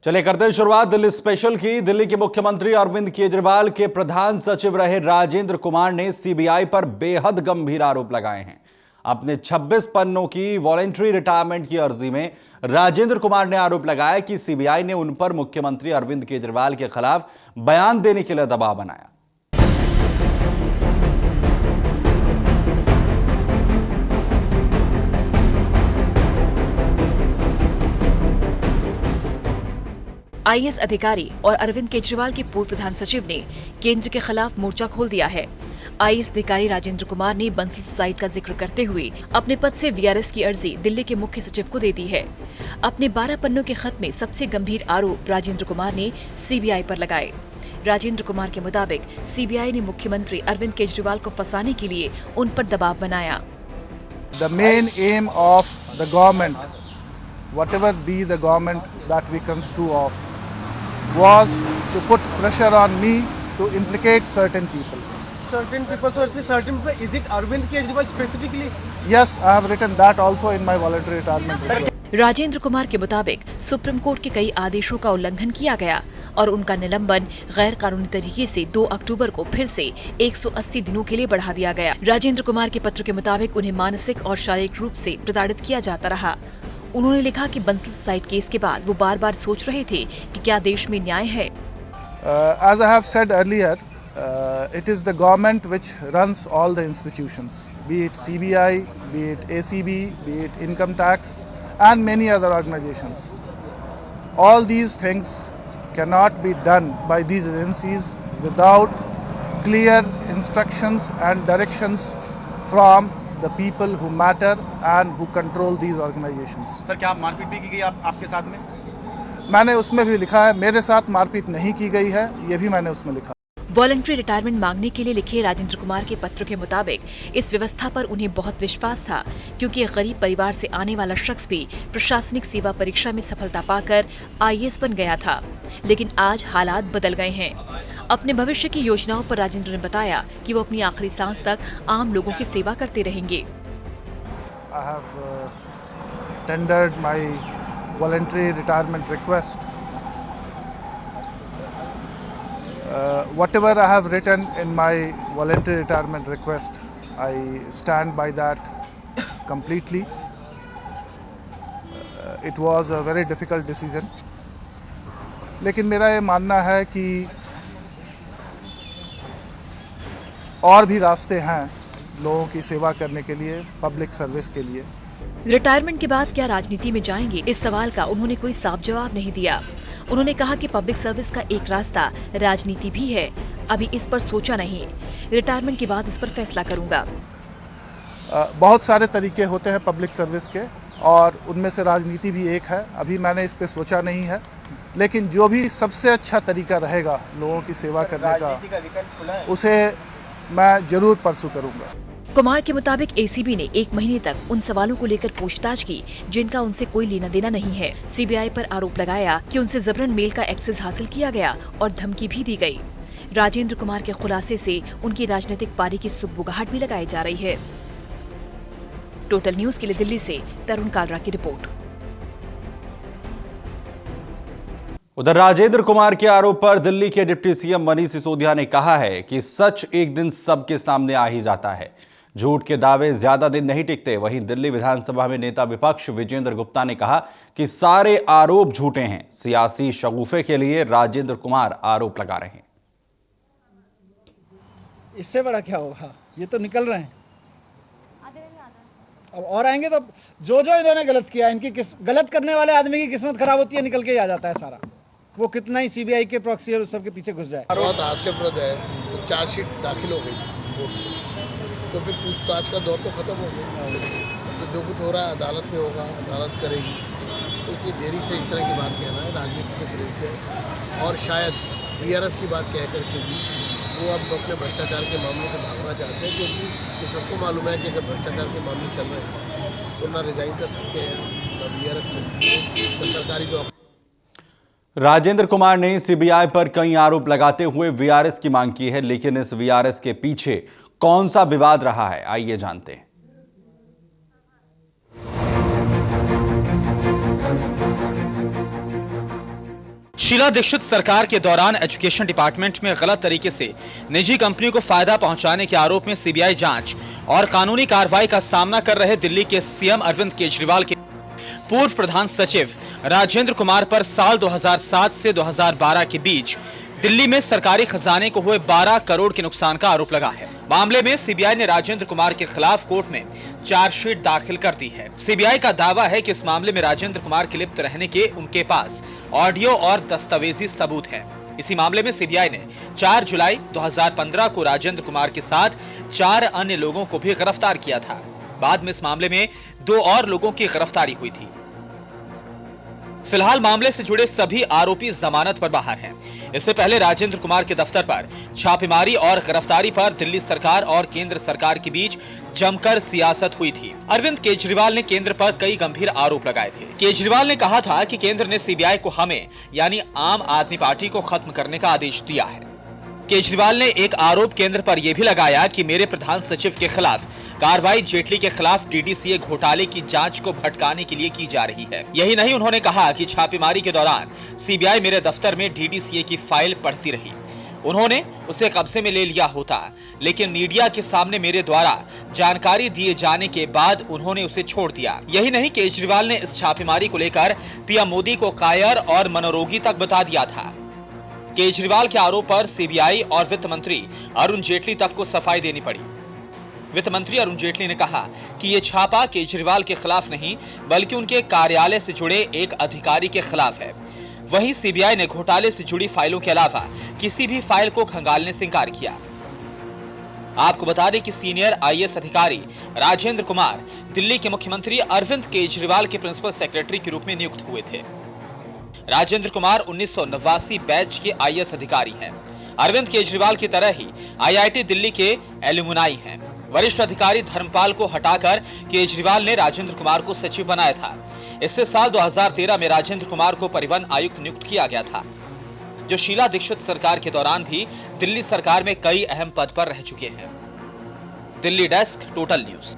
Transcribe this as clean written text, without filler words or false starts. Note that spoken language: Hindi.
चलिए करते हैं शुरुआत दिल्ली स्पेशल की। दिल्ली के मुख्यमंत्री अरविंद केजरीवाल के प्रधान सचिव रहे राजेंद्र कुमार ने सीबीआई पर बेहद गंभीर आरोप लगाए हैं। अपने 26 पन्नों की वॉलंटरी रिटायरमेंट की अर्जी में राजेंद्र कुमार ने आरोप लगाया कि सीबीआई ने उन पर मुख्यमंत्री अरविंद केजरीवाल के खिलाफ बयान देने के लिए दबाव बनाया। आईएएस अधिकारी और अरविंद केजरीवाल के पूर्व प्रधान सचिव ने केंद्र के खिलाफ मोर्चा खोल दिया है। आईएएस अधिकारी राजेंद्र कुमार ने बंसल सुसाइड का जिक्र करते हुए अपने पद से वीआरएस की अर्जी दिल्ली के मुख्य सचिव को दे दी है। अपने 12 पन्नों के खत में सबसे गंभीर आरोप राजेंद्र कुमार ने सीबीआई पर लगाए। राजेंद्र कुमार के मुताबिक सीबीआई ने मुख्यमंत्री अरविंद केजरीवाल को फंसाने के लिए उन पर दबाव बनाया। The main aim of the government, whatever be the government that we construe of, was to put pressure on me to implicate certain people. Certain people, so certain people, is it Arvind Kejriwal specifically? Yes, I have written that also in my voluntary retirement request. Rajendra Kumar के मुताबिक सुप्रीम कोर्ट के कई आदेशों का उल्लंघन किया गया और उनका निलंबन गैर कानूनी तरीके से 2 अक्टूबर को फिर से 180 दिनों के लिए बढ़ा दिया गया। राजेंद्र कुमार के पत्र के मुताबिक उन्हें मानसिक और शारीरिक रूप से प्रताड़ित किया जाता रहा। उन्होंने लिखा कि बंसल सुसाइड केस के बाद वो बार-बार सोच रहे थे कि क्या देश में न्याय है। As I have said earlier, it is the government which runs all the institutions, be it CBI, be it ACB, be it income tax, and many other organizations. All these things cannot be done by these agencies without clear instructions and directions from the people who matter and who control these organizations. Sir क्या मारपीट भी की गई आपके साथ में? मैंने उसमें भी लिखा है, मेरे साथ मारपीट नहीं की गई है, ये भी मैंने उसमें लिखा। वॉलंटरी रिटायरमेंट मांगने के लिए लिखे राजेंद्र कुमार के पत्र के मुताबिक इस व्यवस्था पर उन्हें बहुत विश्वास था, क्योंकि एक गरीब परिवार से आने वाला शख्स भी प्रशासनिक सेवा परीक्षा में सफलता पाकर आईएएस बन गया था। लेकिन आज हालात बदल गए हैं। अपने भविष्य की योजनाओं पर राजेंद्र ने बताया कि वो अपनी आखिरी सांस तक आम लोगों की सेवा करते रहेंगे। I have tendered my voluntary retirement request. Whatever I have written in my voluntary retirement request, I stand by that completely. It was a very difficult decision. लेकिन मेरा ये मानना है कि और भी रास्ते हैं लोगों की सेवा करने के लिए, पब्लिक सर्विस के लिए। रिटायरमेंट के बाद क्या राजनीति में जाएंगे, इस सवाल का उन्होंने कोई साफ जवाब नहीं दिया। उन्होंने कहा कि पब्लिक सर्विस का एक रास्ता राजनीति भी है, अभी इस पर सोचा नहीं, रिटायरमेंट के बाद इस पर फैसला करूंगा। बहुत सारे तरीके होते हैं पब्लिक सर्विस के और उनमें से राजनीति भी एक है। अभी मैंने इस पे सोचा नहीं है, लेकिन जो भी सबसे अच्छा तरीका रहेगा लोगों की सेवा करने का, उसे मैं जरूर परसू करूंगा। कुमार के मुताबिक एसीबी ने 1 महीने तक उन सवालों को लेकर पूछताछ की जिनका उनसे कोई लेना देना नहीं है। सीबीआई पर आरोप लगाया कि उनसे जबरन मेल का एक्सेस हासिल किया गया और धमकी भी दी गई। राजेंद्र कुमार के खुलासे से उनकी राजनीतिक पारी की सुगबुगाहट भी लगाई जा रही है। टोटल न्यूज के लिए दिल्ली से तरुण कालरा की रिपोर्ट। उधर राजेंद्र कुमार के आरोप पर दिल्ली के डिप्टी सीएम मनीष सिसोदिया ने कहा है कि सच एक दिन सबके सामने आ ही जाता है, झूठ के दावे ज्यादा दिन नहीं टिकते। वहीं दिल्ली विधानसभा में नेता विपक्ष विजेंद्र गुप्ता ने कहा कि सारे आरोप झूठे हैं, सियासी शगुफे के लिए राजेंद्र कुमार आरोप लगा रहे हैं। इससे बड़ा क्या होगा, ये तो निकल रहे हैं, अब और आएंगे तो जो जो इन्होंने गलत किया, इनकी गलत करने वाले आदमी की किस्मत खराब होती है, निकल के ही आ जाता है सारा। वो कितना ही सीबीआई के प्रॉक्सी और सब के पीछे घुस जाए। बहुत हास्यप्रद है, तो चार्जशीट दाखिल हो गई तो फिर पूछताछ का दौर तो खत्म हो गया। तो जो कुछ हो रहा है अदालत में होगा, अदालत करेगी। तो इसलिए देरी से इस तरह की बात कहना है राजनीति से प्रेरित है। और शायद वीआरएस की बात कह करके भी वो अब अपने भ्रष्टाचार के मामले से भागना चाहते हैं, क्योंकि ये सबको मालूम है कि अगर भ्रष्टाचार के मामले चल रहे हैं तो ना रिजाइन कर सकते हैं, ना वीआरएस ले सकते हैं, ना सरकारी नौकरी। राजेंद्र कुमार ने सीबीआई पर कई आरोप लगाते हुए वीआरएस की मांग की है, लेकिन इस वीआरएस के पीछे कौन सा विवाद रहा है, आइए जानते हैं। शीला दीक्षित सरकार के दौरान एजुकेशन डिपार्टमेंट में गलत तरीके से निजी कंपनियों को फायदा पहुंचाने के आरोप में सीबीआई जांच और कानूनी कार्रवाई का सामना कर रहे दिल्ली के सीएम अरविंद केजरीवाल के पूर्व प्रधान सचिव राजेंद्र कुमार पर साल 2007 से 2012 के बीच दिल्ली में सरकारी खजाने को हुए 12 करोड़ के नुकसान का आरोप लगा है। मामले में सीबीआई ने राजेंद्र कुमार के खिलाफ कोर्ट में चार्जशीट दाखिल कर दी है। सीबीआई का दावा है कि इस मामले में राजेंद्र कुमार के लिप्त रहने के उनके पास ऑडियो और दस्तावेजी सबूत हैं। इसी मामले में सीबीआई ने 4 जुलाई 2015 को राजेंद्र कुमार के साथ 4 अन्य लोगों को भी गिरफ्तार किया था। बाद में इस मामले में 2 और लोगों की गिरफ्तारी हुई थी। फिलहाल मामले से जुड़े सभी आरोपी जमानत पर बाहर हैं। इससे पहले राजेंद्र कुमार के दफ्तर पर छापेमारी और गिरफ्तारी पर दिल्ली सरकार और केंद्र सरकार के बीच जमकर सियासत हुई थी। अरविंद केजरीवाल ने केंद्र पर कई गंभीर आरोप लगाए थे। केजरीवाल ने कहा था कि केंद्र ने सीबीआई को हमें यानी आम आदमी पार्टी को खत्म करने का आदेश दिया है। केजरीवाल ने एक आरोप केंद्र पर यह भी लगाया कि मेरे प्रधान सचिव के खिलाफ कार्रवाई जेटली के खिलाफ डीडीसीए घोटाले की जांच को भटकाने के लिए की जा रही है। यही नहीं, उन्होंने कहा कि छापेमारी के दौरान सीबीआई मेरे दफ्तर में डीडीसीए की फाइल पढ़ती रही। उन्होंने उसे कब्जे में ले लिया होता, लेकिन मीडिया के सामने मेरे द्वारा जानकारी दिए जाने के बाद उन्होंने उसे छोड़ दिया। यही नहीं, केजरीवाल ने इस छापेमारी को लेकर पीएम मोदी को कायर और मनोरोगी तक बता दिया था। केजरीवाल के आरोप पर सीबीआई और वित्त मंत्री अरुण जेटली तक को सफाई देनी पड़ी। वित्त मंत्री अरुण जेटली ने कहा कि यह छापा केजरीवाल के खिलाफ नहीं बल्कि उनके कार्यालय से जुड़े एक अधिकारी के खिलाफ है। वहीं सीबीआई ने घोटाले से जुड़ी फाइलों के अलावा किसी भी फाइल को खंगालने से इंकार किया। आपको बता दें कि सीनियर आईएएस अधिकारी राजेंद्र कुमार दिल्ली के मुख्यमंत्री अरविंद केजरीवाल के प्रिंसिपल सेक्रेटरी के रूप में नियुक्त हुए थे। राजेंद्र कुमार 1989 बैच के आईएएस अधिकारी हैं। अरविंद केजरीवाल की तरह ही आईआईटी दिल्ली के एलुमनाई हैं। वरिष्ठ अधिकारी धर्मपाल को हटाकर केजरीवाल ने राजेंद्र कुमार को सचिव बनाया था। इससे साल 2013 में राजेंद्र कुमार को परिवहन आयुक्त नियुक्त किया गया था, जो शीला दीक्षित सरकार के दौरान भी दिल्ली सरकार में कई अहम पद पर रह चुके हैं। Delhi desk, total news.